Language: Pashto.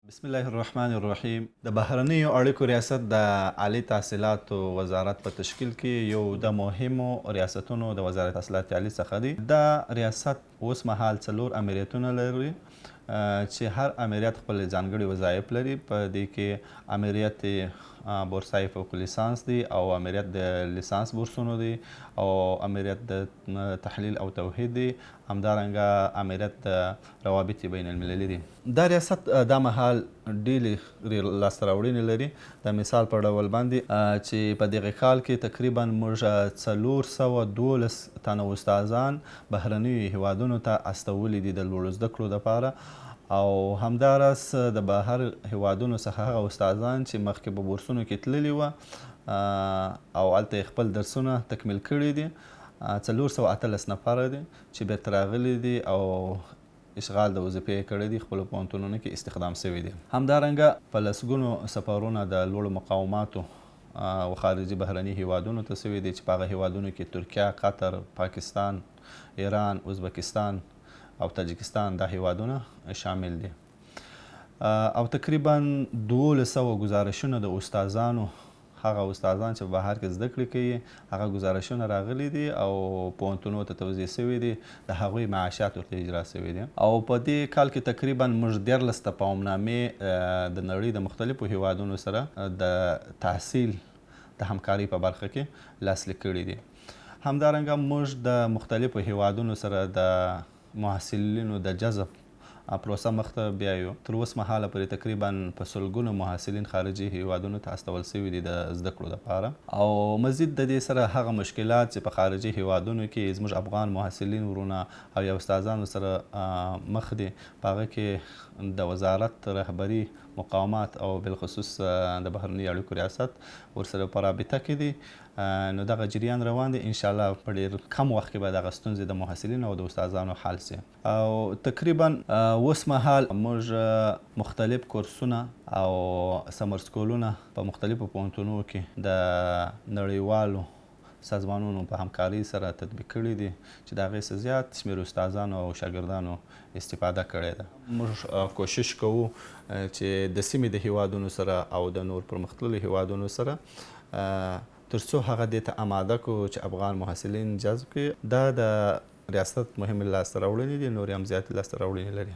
بسم الله الرحمن الرحیم. د بهرنیو اړیکو ریاست د عالی تحصیلاتو وزارت په تشکیل کې یو د مهمو ریاستونو د وزارت تحصیلات عالی څخه دی. دا ریاست اوس مهال 4 امریتونه لري چې هر امریت خپل ځانګړي وظایف لري. په دې کې امریت بورسای فوق لیسانس دی او امریت د لیسانس بورسونو دی او امریت د تحلیل او توحید دی، همدارنګه امریت د روابط بین المللي دی. دا ریاست دا مهال ډېرې لاسته راوړنې لري. د مثال په ډول باندې چې په دغه کال کې تقریبا موږ 412 تنه استادان بهرنیو هیوادونو ته استولي دي د لوړو زده کړو دپاره، او همداراز د بهر هیوادونو څخه هغه استادان چې مخکې په بورسونو کې تللي وه او هلته یې خپل درسونه تکمیل کړي دي، 418 نفره دي چې بیرته راغلي دي او اشغال د وظیفې یې کړی دي، خپلو پوهنتونونو کې استخدام سوي دي. همدارنګه په لسګونو سفرونه د لوړو مقاماتو او خارجي بهرني هیوادونو ته سوي دي چې په هغه هیوادونو کې ترکیه، قطر، پاکستان، ایران، ازبکستان او تاجکستان دا هیوادونه شامل دي. او تقریبا 1200 ګزارشونه د استادانو، هغه استادان چې په بهر کې زده کړې کوي، هغه ګزارشونه راغلي دي او پوهنتونونو ته توزیع سوي دي، د هغوی معاشات ورته اجرا سوي دي. او په دې کال کې تقریبا موږ 14 تفاهمنامې د نړۍ د مختلفو هیوادونو سره د تحصیل د همکارۍ په برخه کې لاسلیک کړي دي. همدارنګه موږ د مختلفو هیوادونو سره د محصلینو د جذب پروسه مخته بیایو. تر اوس مهاله پورې تقریبا په سلګونو محصلین خارجي هیوادونو ته استول سوي دي د زده کړو دپاره. او مزید د دې سره هغه مشکلات چې په خارجي هیوادونو کې زموږ افغان محصلین ورونه او یا استادانو سره مخ دي، په هغه کې د وزارت رهبري مقامات او بالخصوص د بهرنیو اړیکو ریاست ورسره په رابطه کې دي. نو دغه جریان روان دی. انشاءالله په ډېر کم وخت کې به دغه ستونزې د محصلینو او د استادانو حل سي. او تقریبا اوس مهال موږ مختلف کورسونه او سمر سکولونه په مختلفو پوهنتونونو کې د نړیوالو سازمانونو په همکارۍ سره تطبیق کړي دي چې د هغې څه زیات شمېر استادانو او شاګردانو استفاده کړې ده. موږ کوشش کوو چې د سیمې د هیوادونو سره او د نور پرمختللو هیوادونو سره تر څو هغه دې ته اماده کړو چې افغان محصلین جذب کړي. دا د ریاست مهمې لاسته راوړنې دي، نورې هم زیاتې لاسته راوړنې لري.